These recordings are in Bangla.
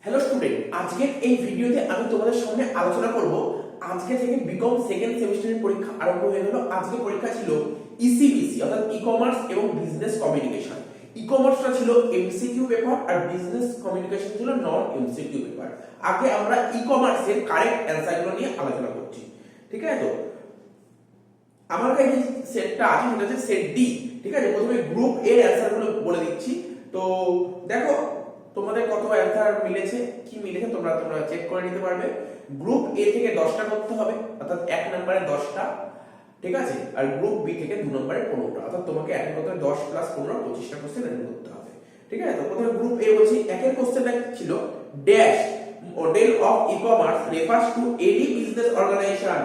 হ্যালো স্টুডেন্ট, আজকের এই ভিডিওতে আমি তোমাদের সামনে আলোচনা করব আজকে থেকে বিকম সেকেন্ড সেমিস্টারের পরীক্ষা আরম্ভ হয়ে গেল। আজকে পরীক্ষা ছিল ইসিবিসি অর্থাৎ ই কমার্স এবং বিজনেস কমিউনিকেশন। ই কমার্সটা ছিল এমসিকিউ পেপার আর বিজনেস কমিউনিকেশন ছিল নন এমসিকিউ পেপার। আগে আমরা ই কমার্সের কারেক্ট অ্যানসারগুলো নিয়ে আলোচনা করছি, ঠিক আছে? তো আমার কাছে সেটটা আছে, সেটা হচ্ছে সেট ডি, ঠিক আছে? প্রথমে গ্রুপ এর অ্যানসারগুলো বলে দিচ্ছি। তো দেখো তোমাদের কত অ্যানসার মিলেছে, কি মিলেছে তোমরা চেক করে নিতে পারবে। গ্রুপ এ থেকে 10টা করতে হবে, অর্থাৎ 1 নম্বরে 10টা, ঠিক আছে? আর গ্রুপ বি থেকে 2 নম্বরে 15টা, অর্থাৎ তোমাকে অ্যাটেন্ড করতে হবে 10 প্লাস 15 25টা কোশ্চেন অ্যাটেন্ড করতে হবে, ঠিক আছে? তো প্রথমে গ্রুপ এ বলছি, একের কোশ্চেনটা ছিল dash model of ecommerce refers to any business organisation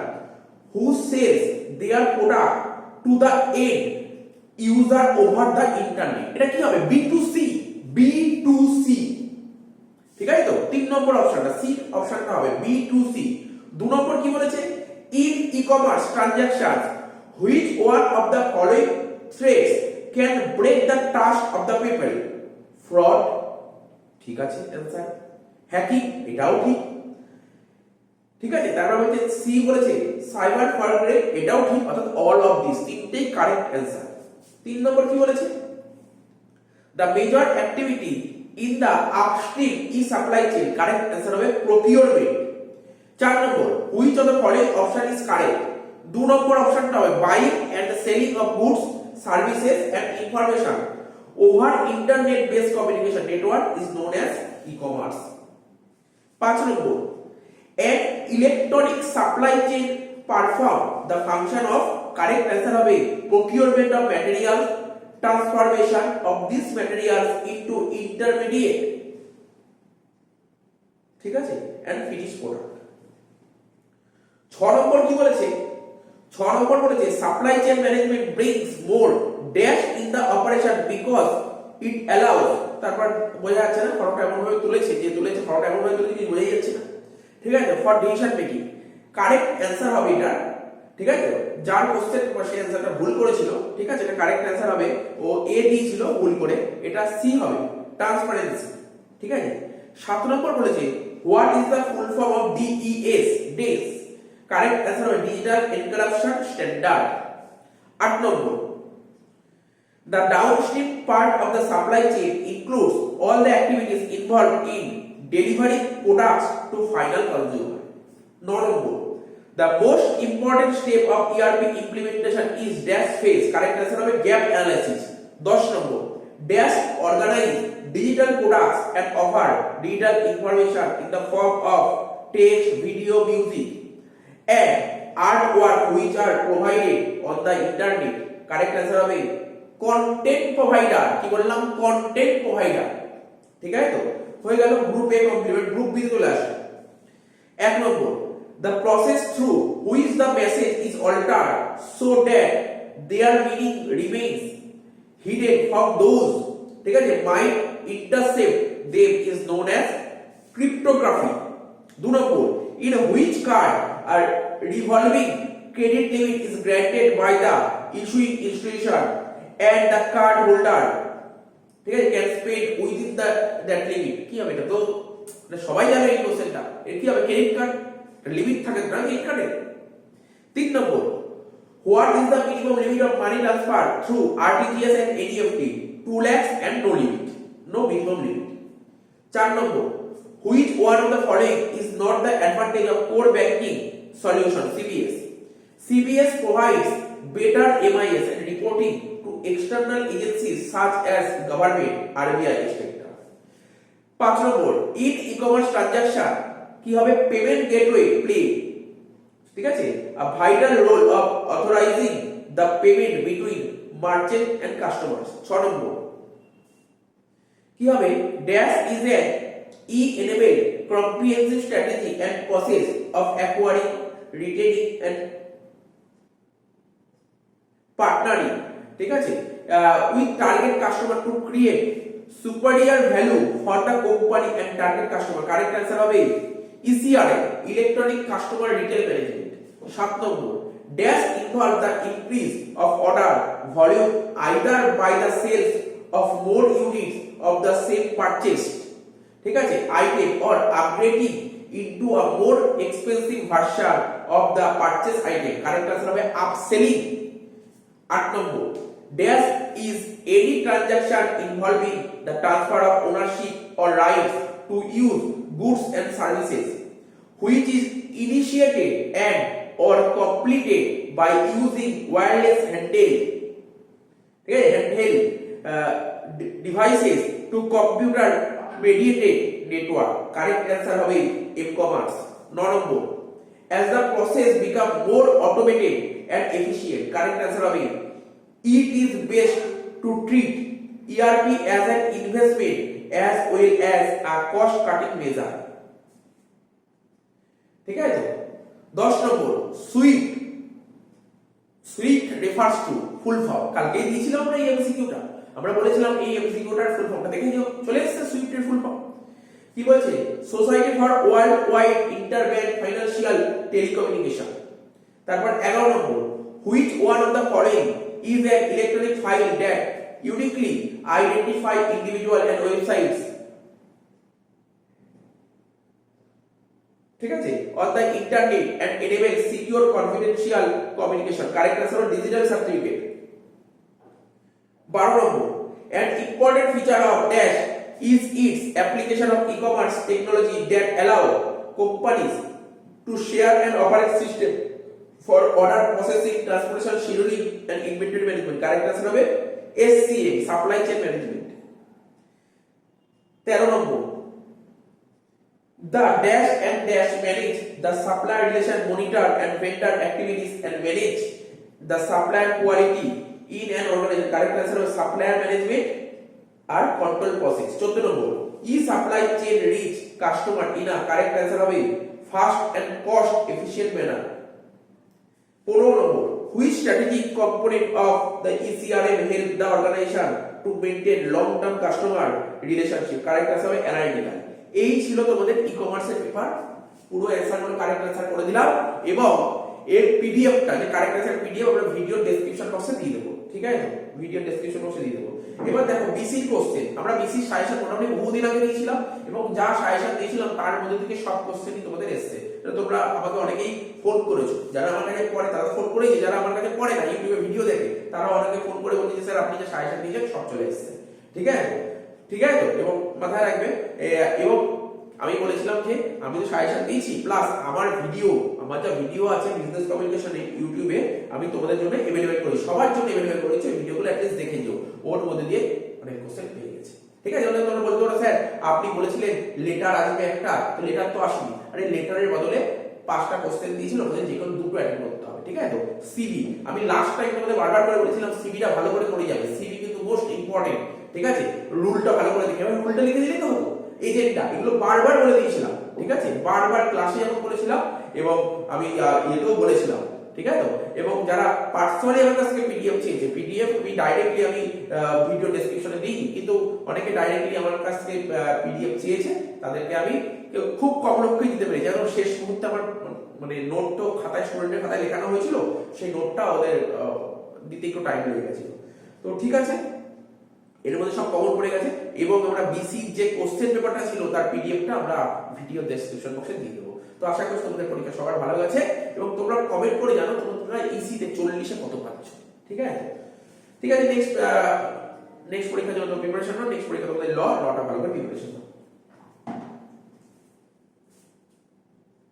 who sells their product to the end user over the internet. এটা কি হবে? বি2সি, বি2সি, ঠিক আছে? তো 3 নম্বর অপশনটা সি অপশনটা হবে বি2সি। 2 নম্বর কি বলেছে? In ecommerce transaction which one of the following threats can break the trust of the people? Fraud, ঠিক আছে অ্যানসার। হ্যাকিং, এটাও ঠিক, ঠিক আছে? তারপর হচ্ছে সি বলেছে সাইবার ফ্রড, এটাও ঠিক, অর্থাৎ অল অফ দিস, তিনটেই কারেক্ট অ্যানসার। 3 নম্বর কি বলেছে? The major activity in the upstream e-supply chain, correct answer হবে procurement। 4 number which of the following option is correct? 2 নম্বর অপশনটা হবে buying and selling of goods, services and information over internet based communication network is known as e-commerce। 5 number an electronic supply chain perform the function of, correct answer হবে procurement of materials, transformation of these materials into intermediate, ঠিক আছে, and finished product। 6 নম্বর কি বলেছে? 6 নম্বর বলেছে supply chain management brings more dash in the operation because it allows, তারপর বোঝা যাচ্ছে না ফর্মটা এমন ভাবে তুলেছে, যে তুলেছে ফর্মটা এমন ভাবে তুলেছে কি বোঝা যাচ্ছে না, ঠিক আছে? For decision making, correct answer হবে এটা, ঠিক আছে? যার কোশ্চেন সেই অ্যানসারটা ভুল করেছিল, ঠিক আছে, এটা কারেক্ট অ্যানসার হবে, ও এ দিয়েছিল ভুল করে, এটা সি হবে ট্রান্সপারেন্সি, ঠিক আছে? 7 নম্বর বলেছে what is the full form of DES, DES, correct answer হবে ডিজিটাল এনক্রিপশন স্ট্যান্ডার্ড। 8 নম্বর the downstream part of the supply chain includes all the activities involved in delivering products to final consumer। 9 number the most important step of ERP implementation is dash phase, correct answer হবে gap analysis। 10 number dash organize digital products and offer digital information in the form of text, video, music and artwork which are provided on the internet, correct answer হবে content provider। কি বললাম? content provider, ঠিক আছে? তো হয়ে গেল group A complete. Group B চলে আসে। 1 নম্বর the process through which the message is altered so that their meaning remains hidden from those, ঠিক আছে, might intercept them is known as cryptography। 2 number in which card a revolving credit limit is granted by the issuing institution and the card holder, ঠিক আছে, can spend within that limit। কি হবে? এটা তো সবাই জানে এই কোশ্চেনটা। এর কি হবে? ক্রেডিট কার্ড লিমিট থাকে না ক্রেডিট কার্ডে। 3 নম্বর what is the minimum limit of money transfer through RTGS and NEFT? 2 lakhs and no limit, no minimum limit। 4 number which one of the following is not the advantage of core banking solution, CBS? CBS provides better MIS and reporting to external agencies such as government, RBI, etc. 5 number in e-commerce transaction কি হবে? পেমেন্ট গেটওয়ে প্লে, ঠিক আছে, a vital role of authorizing the payment between merchant and customers। 6 নম্বর কি হবে? dash is an e-enabled comprehensive strategy and process of acquiring, retaining and partnering, ঠিক আছে, with target customer to create superior value for the company and target customer, correct answer হবে ECRM, electronic customer retail management। 7 number dash involve the increase of order volume either by the sales of more units of the same purchase, ঠিক আছে, item or upgrading into a more expensive version of the purchase item, correct answer হবে upselling। 8 number, dash is any transaction involving the transfer of ownership or rights to use goods and services which is initiated and or completed by using wireless handheld devices to computer mediated network, correct answer হবে e-commerce। 9 number, as the process become more automated and efficient, correct answer হবে it is best to treat ERP as an investment as well as a cost cutting measure, ঠিক আছে। 10 নম্বর, SWIFT refers to full form, কালকে দিয়েছিলাম আমরা এই এমসিকিউটা, আমরা বলেছিলাম এই এমসিকিউটার ফুল ফর্মটা দেখে নিও, চলে এসেছে সুইফটের ফুল ফর্ম। কি বলছে, society for world wide interbank financial telecommunication. তারপর 11 নম্বর, which one of the following is an electronic file that uniquely identify individual and websites, ঠিক আছে, on the internet and enable secure confidential communication, correct answer হলো ডিজিটাল সার্টিফিকেট। 12 নম্বর, an important feature of dash is its application of e-commerce technology that allow companies to share and operate system for order processing, transportation, scheduling and inventory management, correct answer হবে SCM, supply chain management। 13 number, the dash and dash manage the supply relation, monitor and vendor activities and manage the supplier quality in an organization, correct answer হবে supplier management R control process। 14 number, e-supply chain reach customer in a, correct answer হবে fast and cost efficient manner। 15 number, which strategic component of the ECRM help the organization to maintain long term customer relationship, correct answer হবে analytical। এই ছিল তোমাদের ই-কমার্সের পেপার, পুরো অ্যানসারগুলো কারেক্ট অ্যানসার করে দিলাম এবং এর পিডিএফটা, যে কারেক্ট অ্যানসার পিডিএফ আমরা ভিডিও ডেসক্রিপশন বক্সে দিয়ে দেবো, ঠিক আছে, ভিডিও ডেসক্রিপশন বক্সে দিয়ে দেবো। এবার দেখো বিসি কোশ্চেন, আমরা বিসি সাজেশন মোটামুটি বহুদিন আগে দিয়েছিলাম এবং যা সাজেশন দিয়েছিলাম তার মধ্যে থেকে সব কোশ্চেনই তোমাদের এসেছে। তোমরা আমাকে অনেকেই ফোন করেছো, যারা আমার কাছে পড়ে তারা ফোন করেছে, যারা আমার কাছে পড়ে না ইউটিউবে ভিডিও দেখে তারা অনেকে ফোন করে বলছে স্যার আপনি যে সাজেশন দিয়েছেন সব চলে এসেছে, ঠিক আছে, ঠিক আছে তো। এবং মাথায় রাখবে, এবং আমি বলেছিলাম যে আমি তো সাজেশন দিয়েছি প্লাস আমার যা ভিডিও আছে বিজনেস কমিউনিকেশনে ইউটিউবে আমি তোমাদের জন্য अवेलेबल করি, সবার জন্য अवेलेबल করেছি, ভিডিওগুলো অ্যাটলিস্ট দেখে নিও, ওর মধ্যে দিয়ে অনেক কোশ্চেন পেয়ে গেছে, ঠিক আছে। তাহলে তোমরা বলতে পারো স্যার আপনি বলেছিলেন লেটার আসবে একটা, তো লেটার তো আসেনি, আরে লেটারের বদলে 5টা কোশ্চেন দিয়েছিল, ওদের যে কোনো 2টো অ্যাটেন্ড করতে হবে, ঠিক আছে তো। সিভি, আমি লাস্ট টাইম তোমাদের বারবার করে বলেছিলাম সিভিটা ভালো করে করে যাবে, সিভি কিন্তু মোস্ট ইম্পর্টেন্ট, ঠিক আছে, রুলটা ভালো করে দেখে আমি রুলটা লিখে দিলেই তো হতো, এজেন্ডা এগুলো বারবার বলে দিয়েছিলাম, ঠিক আছে, বারবার ক্লাসে যখন বলেছিলাম এবং আমি এতেও বলেছিলাম, ঠিক আছে তো। এবং যারা পার্সোনালি আমার কাছ থেকে পিডিএফ চেয়েছে, পিডিএফ আমি ডাইরেক্টলি আমি ভিডিও ডেসক্রিপশনে দিই, কিন্তু অনেকে ডাইরেক্টলি আমার কাছ থেকে পিডিএফ চেয়েছে, তাদেরকে আমি খুব কম লক্ষ্যে দিতে পেরেছি, কারণ শেষ মুহূর্তে আমার মানে নোট তো খাতায় স্টুডেন্টের খাতায় লেখানো হয়েছিল, সেই নোটটা ওদের দিতে একটু টাইম লেগে গেছিল। তো ঠিক আছে, এর মধ্যে সব কমন পড়ে গেছে এবং আমরা বিসি যে কোশ্চেন পেপারটা ছিল তার পিডিএফটা আমরা ভিডিও ডেসক্রিপশন বক্সে দিয়ে দেবো। তো আশা করি তোমাদের পরীক্ষা সবার ভালো গেছে এবং তোমরা কমেন্ট করে জানো তোমরা ইসিতে 40-এ কত পাচ্ছ, ঠিক আছে, ঠিক আছে। নেক্সট পরীক্ষার জন্য প্রিপারেশন নাও, নেক্সট পরীক্ষা তোমাদের লটা ভালো করে প্রিপারেশন নাও।